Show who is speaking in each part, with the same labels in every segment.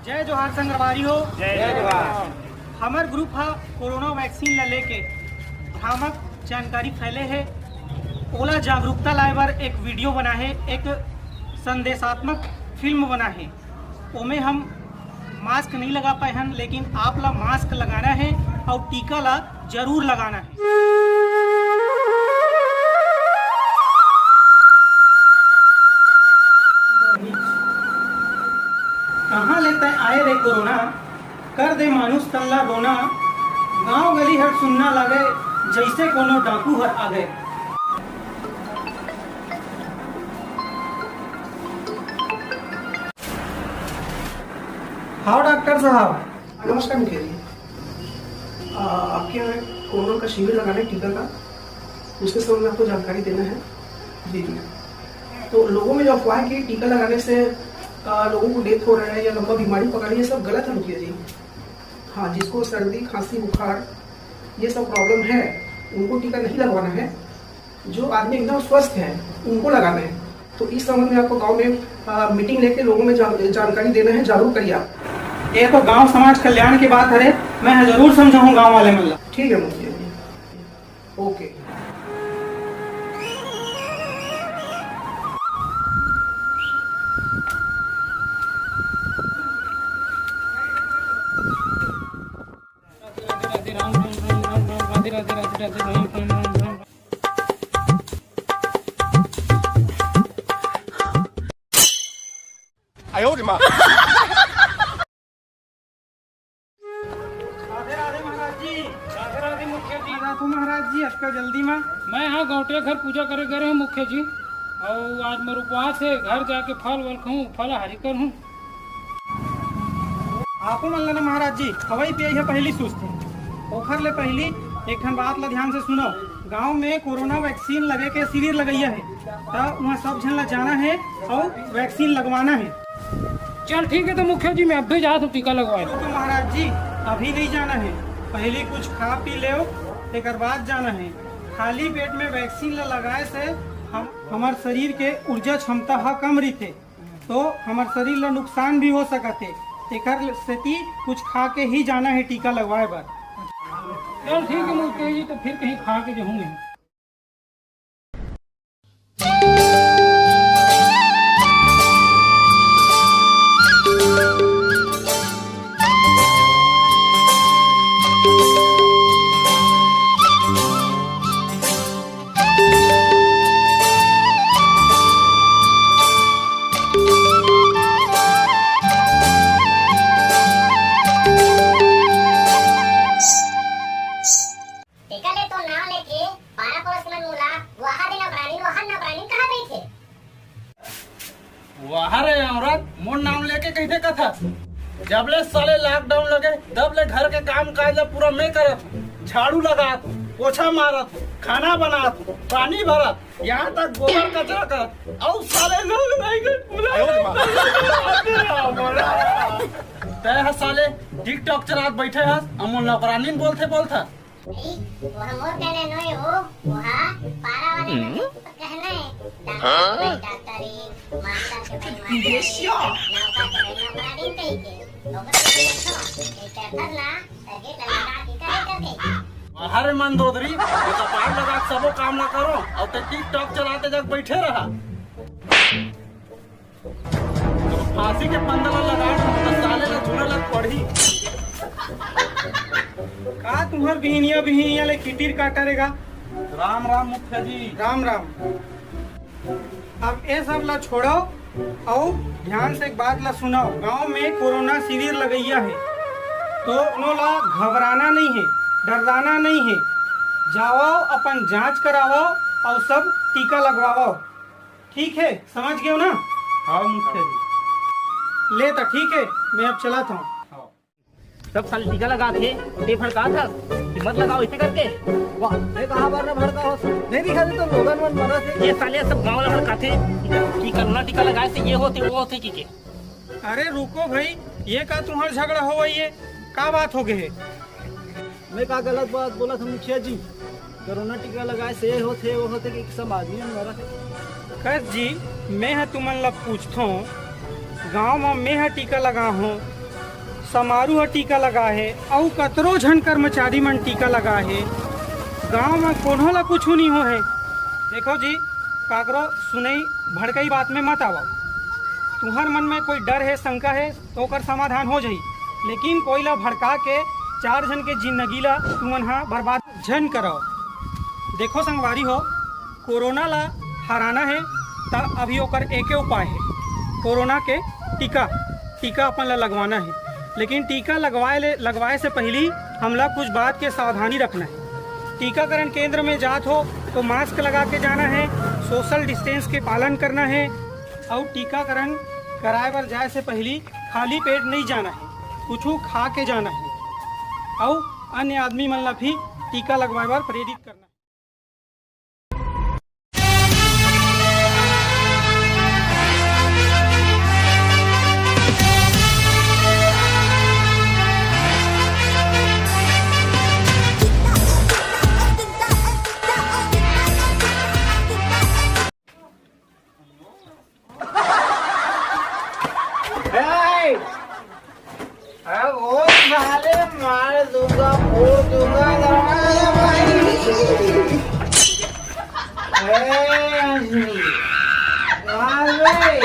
Speaker 1: जय जोहार संगवारी हो।
Speaker 2: जय जोहार।
Speaker 1: हमार ग्रुप है कोरोना वैक्सीन ला लेके भ्रामक जानकारी फैले है, ओला जागरूकता लाए बर एक वीडियो बना है, एक संदेशात्मक फिल्म बना है। ओमें हम मास्क नहीं लगा पाए हैं, लेकिन आप ला मास्क लगाना है और टीका ला जरूर लगाना है। कहाँ लेते आए रे कोरोना, कर दे मानुष तल्ला रोना, गांव गली हर सुनना लगे जैसे कोनो डाकू हर आ गए। हाँ डॉक्टर साहब।
Speaker 3: नमस्कार मुखिया जी। आपके यहाँ कोरोना का शिविर लगाने टीका का उसके संबंध में आपको जानकारी देना है। जी जी। तो लोगों में जो अफवाह है कि टीका लगाने से लोगों को डेथ हो रहा है या लंबा बीमारी पकड़ रही है, सब गलत है मुखिया जी। हाँ, जिसको सर्दी खांसी बुखार ये सब प्रॉब्लम है उनको टीका नहीं लगवाना है। जो आदमी एकदम स्वस्थ है उनको लगाना है। तो इस संबंध में आपको गाँव में मीटिंग लेके लोगों में जानकारी देना है। जागरूक करिए आप।
Speaker 1: ये तो गांव समाज कल्याण की बात है, मैं जरूर समझाऊँ गांव वाले मिल।
Speaker 3: ठीक है मुखिया जी, ओके।
Speaker 1: महाराज जी आजकल जल्दी में
Speaker 2: मैं यहाँ गौटिया घर पूजा करे गए हूँ मुख्य जी, और आज मेरे उपवास है। घर जाके फल वल खाऊं, फल हरी कर हूँ।
Speaker 1: आपको मन लेना महाराज जी, हवाई पे है पहली सुस्ती ओखर ले पहली एक बात ला ध्यान से सुनो। गांव में कोरोना वैक्सीन लगे के शिविर लगैया है, तो वहाँ सब जन ला जाना है और वैक्सीन लगवाना है।
Speaker 2: चल ठीक है, तो मुख्य जी मैं अब भी जाता हूँ टीका लगवाए।
Speaker 1: तो महाराज जी अभी नहीं जाना है, पहले कुछ खा पी ले एक बाद जाना है। खाली पेट में वैक्सीन ला लगाए से हमार शरीर के ऊर्जा क्षमता हा कम रहते, तो हमार शरीर ला नुकसान भी हो सकते। एकर सेती कुछ खा के ही जाना है टीका लगवाए बार।
Speaker 2: चल ठीक है मुख्य जी, तो फिर कहीं खा के जाऊंगे।
Speaker 4: अरे औरत मोर नाम लेके कैसे कथा, जब ले साले लॉकडाउन लगे तब ले घर के काम काज पूरा मैं करत, झाड़ू लगात, पोछा मारत, खाना बनात, पानी भरत, यहाँ तक गोबर कचरा कर, और साले लोग नहीं तय साले टिकटॉक चलात बैठे हस, अमोल नौकरानी बोलते बोलता हर मन दोदरी कपार लगा सबो काम ना करो और ते टिकटॉक चलाते जग बैठे रहा। फांसी के पंदला लगा तो साले का झूला लग पड़ी।
Speaker 1: का तुम्हार बिहनिया ले किटिर काटरेगा।
Speaker 4: राम राम मुखिया जी।
Speaker 1: राम राम। अब ये सब ला छोड़ो और ध्यान से एक बात ला सुनाओ। गांव में कोरोना शिविर लगैया है, तो उन्होंने घबराना नहीं है, डरना नहीं है। जाओ अपन जांच कराओ और सब टीका लगवाओ। ठीक है, समझ गए ना?
Speaker 4: हाँ मुखिया जी।
Speaker 1: ले तो ठीक है, मैं अब चलाता हूँ।
Speaker 5: सब साल टीका लगा थे, ते भड़का था, हिम्मत लगाओ इसे करके।
Speaker 6: वाह, ये कहाँ बार ना भड़का हो, नहीं दिखा दे तो लोगन मन मरा थे।
Speaker 5: ये साले सब गांव वाला भड़का थे कि कोरोना टीका लगाए से ये होते वो होते की के।
Speaker 1: अरे रुको भाई, ये का तुम्हारा झगड़ा हो ये का बात हो गए?
Speaker 6: मैं का गलत बात बोला था मुखिया जी? कोरोना टीका लगाए से होते वो होते कि सब आदमी मरा थे।
Speaker 1: कस जी, मैं तुमन ला पूछता हूँ, गाँव में मैं टीका लगा हूँ, समारोह टीका लगा है और कतरो झन कर्मचारी मन टीका लगा है। गांव में कोनो ला कुछ नहीं हो है। देखो जी, काकरो सुनई भड़कई बात में मत आओ। तुम्हार मन में कोई डर है, शंका है तो ओकर समाधान हो जाई, लेकिन कोई ला भड़का के 4 जन के जिंदगी ला तुमन हा बर्बाद झन कराओ। देखो संगवारी हो, कोरोना ला हराना है तब अभी ओकर एके उपाय है, कोरोना के टीका अपन ला लगवाना है। लेकिन टीका लगवाए से पहले हमला कुछ बात के सावधानी रखना है। टीकाकरण केंद्र में जात हो तो मास्क लगा के जाना है, सोशल डिस्टेंस के पालन करना है और टीकाकरण कराए बर जाए से पहले खाली पेट नहीं जाना है, कुछ खा के जाना है और अन्य आदमी मन ला भी टीका लगवाए बर प्रेरित करना है।
Speaker 5: वो साले मार दूंगा, फोड़ दूंगा दरवाजा भाई। मार भाई,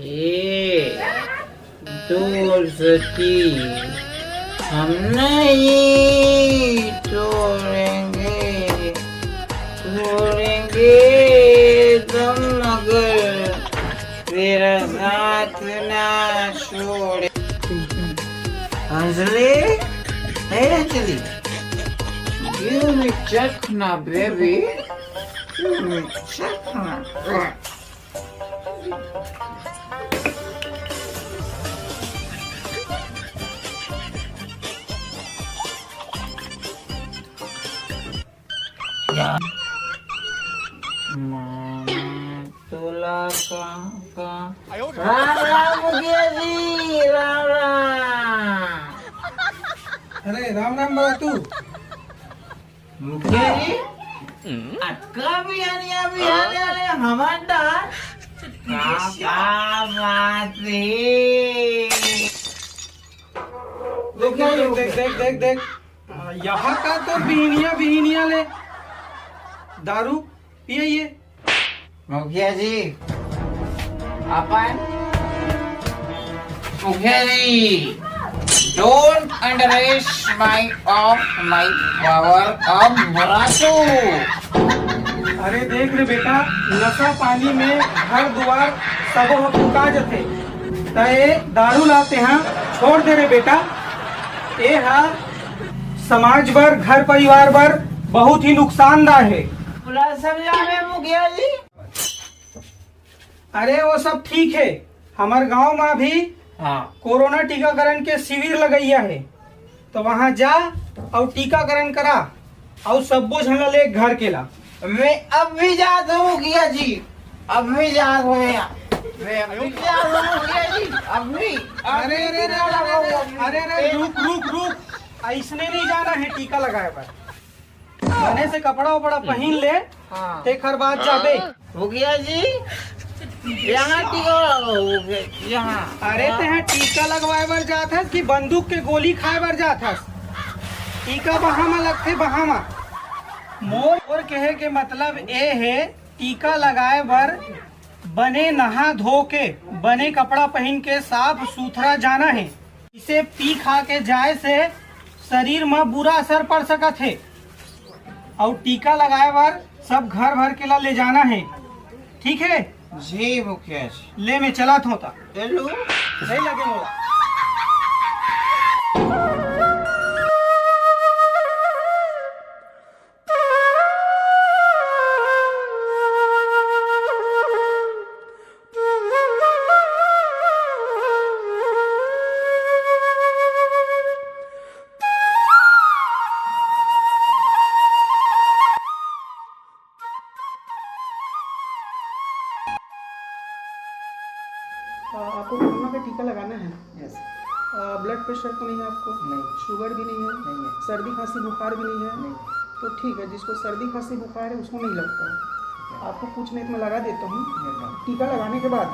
Speaker 5: ये दूर सकी हम नहीं तोड़ेंगे तुम, मगर तेरा साथ ना छोड़े। Anjali, hey Anjali, give me chakna baby, give me chakna. तुला राम मुखिया जी, राम।
Speaker 1: अरे राम राम बाबा तू।
Speaker 5: मुखिया जी, अक्का भी आने हमारा बात
Speaker 1: देख यहाँ का तो बिहनिया ले दारू पिए।
Speaker 5: मुखिया जी, अपन मुखिया जी, don't underestimate of my power of Marasu.
Speaker 1: अरे देख रे बेटा, नशा पानी में घर द्वार सब फुका जाते, तय दारू लाते हैं छोड़ दे रे बेटा। ये हा समाज बर, घर परिवार बर बहुत ही नुकसानदार है।
Speaker 5: पूरा समझा में मुखिया जी।
Speaker 1: अरे वो सब ठीक है, हमारे गांव में भी कोरोना टीकाकरण के शिविर लगैया है, तो वहां जा और टीकाकरण करा और सब झन ले घर के ला।
Speaker 5: मैं अब भी जाता हूँ मुखिया जी, अब भी जाता हूँ मैं अभी जाता हूँ मुखिया जी, अब भी।
Speaker 1: अरे रुक, ऐसने नहीं जाना है टीका लगाए पर। बने से कपड़ा उपड़ा पहन ले, तेखर बाद जाबे।
Speaker 5: मुखिया जी, यहाँ टीका लगाओ यहाँ।
Speaker 1: अरे ते टीका लगवाए बर जात हस कि बंदूक के गोली खाए बर जात हस? टीका बहामा लगते बहामा। मोर कहे के मतलब ये है, टीका लगाए बर बने नहा धो के, बने कपड़ा पहन के साफ सुथरा जाना है। इसे पी खा के जाए से शरीर में बुरा असर पड़ सकत है। और टीका लगाए बर सब घर भर के ला ले जाना है, ठीक है
Speaker 5: जी मुखिया जी।
Speaker 1: ले मैं चला था
Speaker 5: चलो,
Speaker 1: नहीं लगे मोला। आपको कोरोना का टीका लगाना है?
Speaker 3: यस।
Speaker 1: ब्लड प्रेशर तो नहीं है आपको?
Speaker 3: नहीं।
Speaker 1: शुगर भी नहीं है?
Speaker 3: नहीं है।
Speaker 1: सर्दी खांसी बुखार भी नहीं है?
Speaker 3: नहीं।
Speaker 1: तो ठीक है, जिसको सर्दी खांसी बुखार है उसको नहीं लगता है।
Speaker 3: आपको कुछ नहीं तो मैं लगा देता हूँ। टीका लगाने के बाद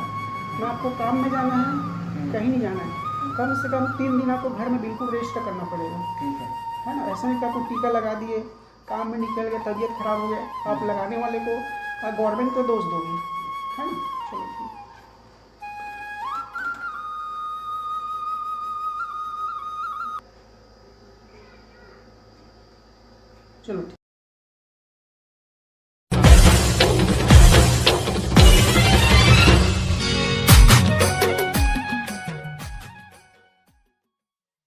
Speaker 3: ना आपको काम में जाना है, कहीं नहीं जाना है। कम से कम 3 दिन आपको घर में बिल्कुल रेस्ट करना पड़ेगा, है ना। ऐसा नहीं कि आपको टीका लगा दिए, काम में निकल गया, तबीयत खराब हो गया, आप लगाने वाले को गवर्नमेंट को दोष दोगे, है ना। चलो ठीक। चलो ठीक।